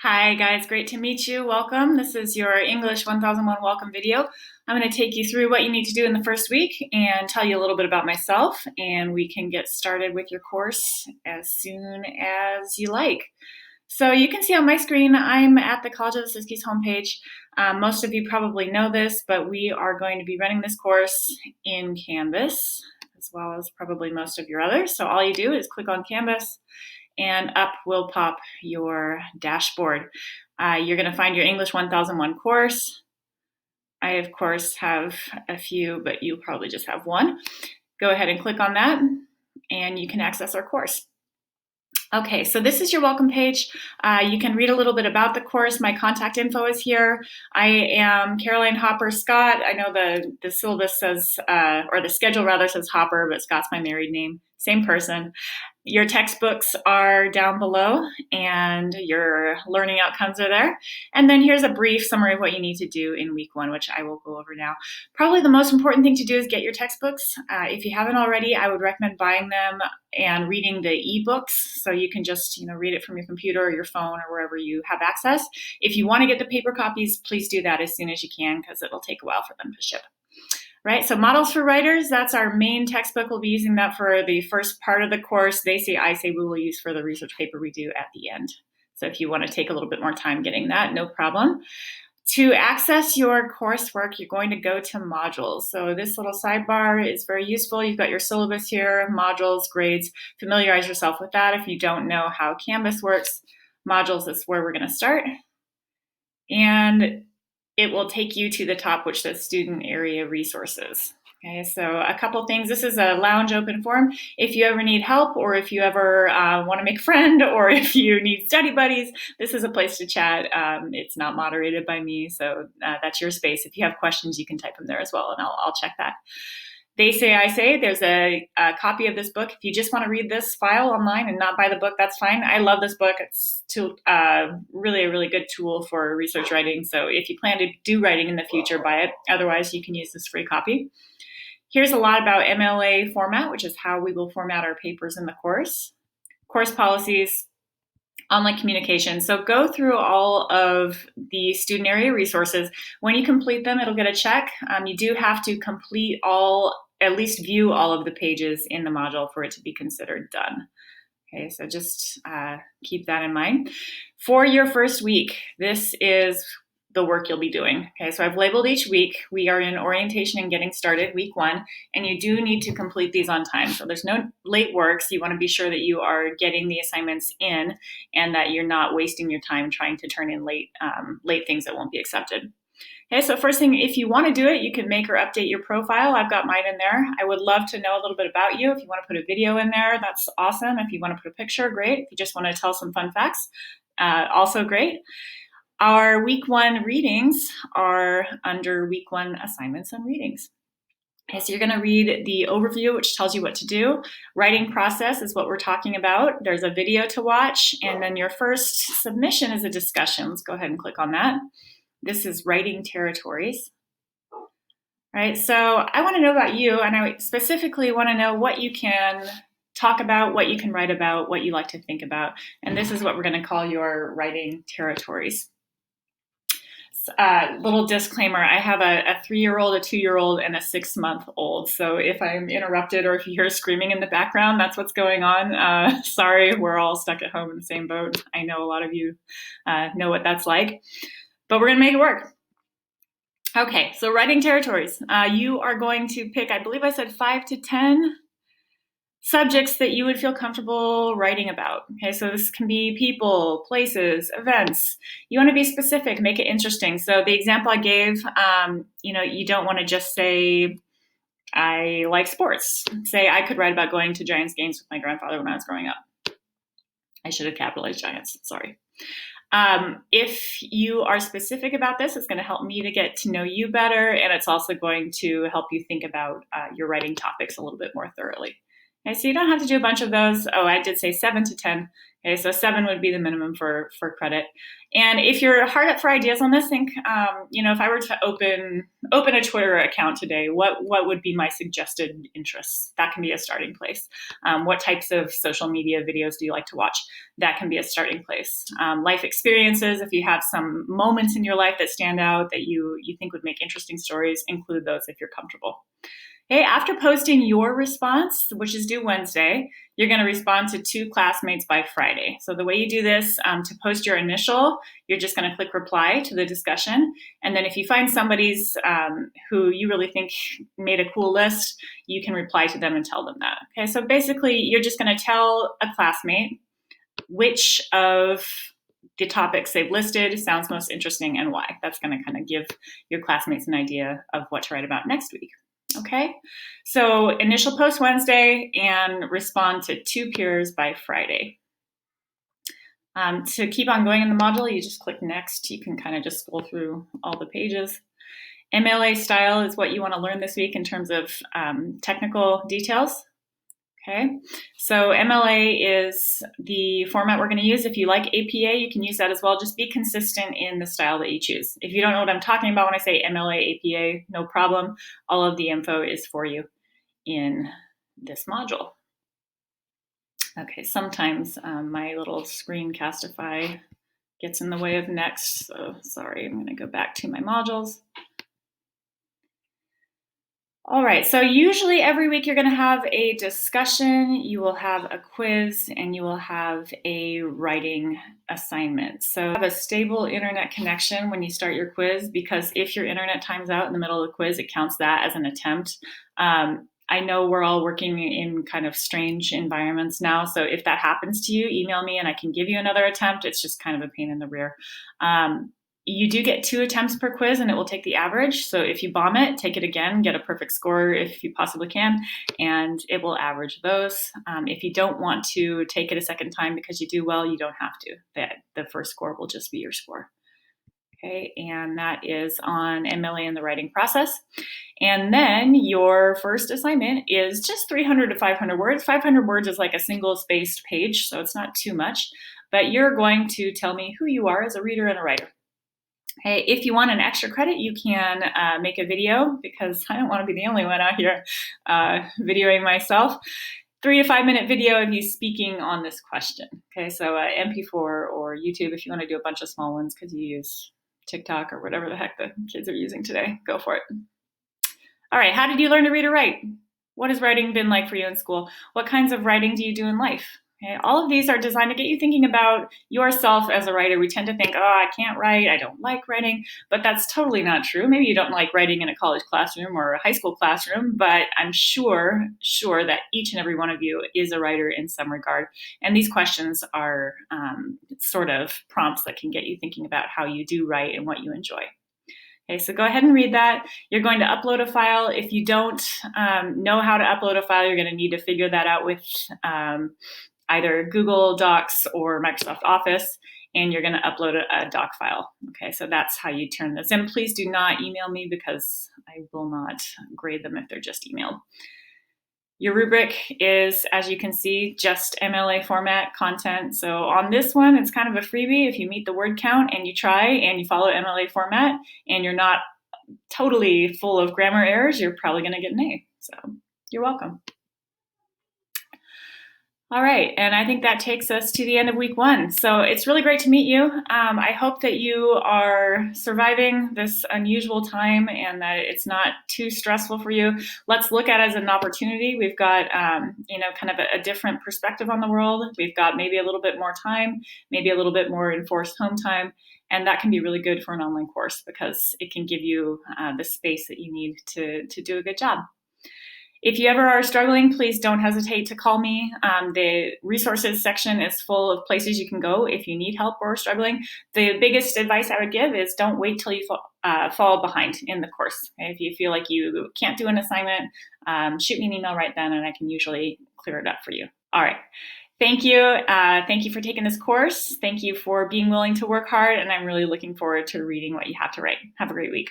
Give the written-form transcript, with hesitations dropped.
Hi guys, great to meet you. Welcome. This is your English 1001 welcome video. I'm going to take you through what you need to do in the first week and tell you a little bit about myself, and we can get started with your course as soon as you like. So you can see on my screen, I'm at the College of the Siskiyous homepage. Most of you probably know this, but we are going to be running this course in Canvas, as well as probably most of your others. So all you do is click on Canvas, and up will pop your dashboard. You're going to find your English 1001 course. I, of course, have a few, but you probably just have one. Go ahead and click on that, and you can access our course. Okay, so this is your welcome page. You can read a little bit about the course. My contact info is here. I am Caroline Hopper Scott. I know the syllabus says, or the schedule rather says Hopper, but Scott's my married name. Same person. Your textbooks are down below and your learning outcomes are there. And then here's a brief summary of what you need to do in week one, which I will go over now. Probably the most important thing to do is get your textbooks. If you haven't already, I would recommend buying them and reading the ebooks, so you can just read it from your computer or your phone or wherever you have access. If you want to get the paper copies, please do that as soon as you can, because it'll take a while for them to ship. Right, so Models for Writers, that's our main textbook. We'll be using that for the first part of the course. They Say, I Say, we will use for the research paper we do at the end. So if you want to take a little bit more time getting that, no problem. To access your coursework, you're going to go to modules. So this little sidebar is very useful. You've got your syllabus here, modules, grades. Familiarize yourself with that. If you don't know how Canvas works, modules is where we're going to start. And it will take you to the top, which says Student Area Resources. Okay, so a couple things. This is a Lounge open forum. If you ever need help, or if you ever want to make a friend, or if you need study buddies, this is a place to chat. It's not moderated by me, so that's your space. If you have questions, you can type them there as well, and I'll check that. They Say, I Say, there's a copy of this book. If you just want to read this file online and not buy the book, that's fine. I love this book. It's really a really good tool for research writing. So if you plan to do writing in the future, buy it. Otherwise, you can use this free copy. Here's a lot about MLA format, which is how we will format our papers in the course. Course policies, online communication. So go through all of the student area resources. When you complete them, it'll get a check. You do have to complete at least view all of the pages in the module for it to be considered done. Okay, so just keep that in mind. For your first week, this is the work you'll be doing. Okay, so I've labeled each week. We are in orientation and getting started, week one, and you do need to complete these on time. So there's no late work, so you want to be sure that you are getting the assignments in and that you're not wasting your time trying to turn in late things that won't be accepted. Okay, so first thing, if you want to do it, you can make or update your profile. I've got mine in there. I would love to know a little bit about you. If you want to put a video in there, that's awesome. If you want to put a picture, great. If you just want to tell some fun facts, also great. Our week one readings are under week one assignments and readings. Okay, so you're going to read the overview, which tells you what to do. Writing process is what we're talking about. There's a video to watch, and then your first submission is a discussion. Let's go ahead and click on that. This is writing territories. All right, so I want to know about you, and I specifically want to know what you can talk about, what you can write about, what you like to think about, and this is what we're going to call your writing territories. Little disclaimer, I have a 3-year-old, a 2-year-old, and a 6-month-old. So if I'm interrupted or if you hear screaming in the background, that's what's going on. Sorry, we're all stuck at home in the same boat. I know a lot of you know what that's like, but we're gonna make it work. Okay, so writing territories. You are going to pick, I believe I said 5 to 10 subjects that you would feel comfortable writing about. Okay, so this can be people, places, events. You want to be specific, make it interesting. So the example I gave, you don't want to just say, I like sports. Say, I could write about going to Giants games with my grandfather when I was growing up. I should have capitalized Giants, sorry. If you are specific about this, it's going to help me to get to know you better, and it's also going to help you think about your writing topics a little bit more thoroughly. Okay, so you don't have to do a bunch of those. Oh, I did say 7 to 10. Okay, so 7 would be the minimum for credit. And if you're hard up for ideas on this, think, if I were to open a Twitter account today, what would be my suggested interests? That can be a starting place. What types of social media videos do you like to watch? That can be a starting place. Life experiences, if you have some moments in your life that stand out that you think would make interesting stories, include those if you're comfortable. Okay, after posting your response, which is due Wednesday, you're going to respond to 2 classmates by Friday. So the way you do this, to post your initial, you're just going to click reply to the discussion. And then if you find somebody's who you really think made a cool list, you can reply to them and tell them that. Okay, so basically you're just going to tell a classmate which of the topics they've listed sounds most interesting and why. That's going to kind of give your classmates an idea of what to write about next week. Okay, so initial post Wednesday and respond to 2 peers by Friday. To keep on going in the module, you just click next. You can kind of just scroll through all the pages. MLA style is what you want to learn this week in terms of technical details. Okay, so MLA is the format we're going to use. If you like APA, you can use that as well. Just be consistent in the style that you choose. If you don't know what I'm talking about when I say MLA, APA, no problem. All of the info is for you in this module. Okay, sometimes my little Screencastify gets in the way of next, so sorry, I'm going to go back to my modules. All right, so usually every week you're going to have a discussion, you will have a quiz, and you will have a writing assignment. So have a stable internet connection when you start your quiz, because if your internet times out in the middle of the quiz, it counts that as an attempt. I know we're all working in kind of strange environments now, so if that happens to you, email me and I can give you another attempt. It's just kind of a pain in the rear. You do get 2 attempts per quiz and it will take the average. So if you bomb it, take it again, get a perfect score if you possibly can, and it will average those. If you don't want to take it a second time because you do well, you don't have to. The first score will just be your score. Okay, and that is on MLA and the writing process. And then your first assignment is just 300 to 500 words. 500 words is like a single spaced page, so it's not too much. But you're going to tell me who you are as a reader and a writer. Hey, if you want an extra credit, you can make a video, because I don't want to be the only one out here videoing myself. 3 to 5 minute video of you speaking on this question. Okay, so MP4 or YouTube if you want to do a bunch of small ones because you use TikTok or whatever the heck the kids are using today. Go for it. All right, how did you learn to read or write? What has writing been like for you in school? What kinds of writing do you do in life? Okay, all of these are designed to get you thinking about yourself as a writer. We tend to think, oh, I can't write, I don't like writing, but that's totally not true. Maybe you don't like writing in a college classroom or a high school classroom, but I'm sure that each and every one of you is a writer in some regard. And these questions are sort of prompts that can get you thinking about how you do write and what you enjoy. Okay, so go ahead and read that. You're going to upload a file. If you don't know how to upload a file, you're going to need to figure that out with either Google Docs or Microsoft Office, and you're going to upload a doc file. Okay, so that's how you turn this in. Please do not email me because I will not grade them if they're just emailed. Your rubric is, as you can see, just MLA format content. So on this one, it's kind of a freebie. If you meet the word count and you try and you follow MLA format and you're not totally full of grammar errors, you're probably going to get an A. So you're welcome. All right, and I think that takes us to the end of week 1. So it's really great to meet you. I hope that you are surviving this unusual time and that it's not too stressful for you. Let's look at it as an opportunity. We've got, kind of a different perspective on the world. We've got maybe a little bit more time, maybe a little bit more enforced home time, and that can be really good for an online course because it can give you the space that you need to do a good job. If you ever are struggling, please don't hesitate to call me. The resources section is full of places you can go if you need help or are struggling. The biggest advice I would give is don't wait till you fall behind in the course. Okay? If you feel like you can't do an assignment, shoot me an email right then and I can usually clear it up for you. All right. Thank you. Thank you for taking this course. Thank you for being willing to work hard, and I'm really looking forward to reading what you have to write. Have a great week.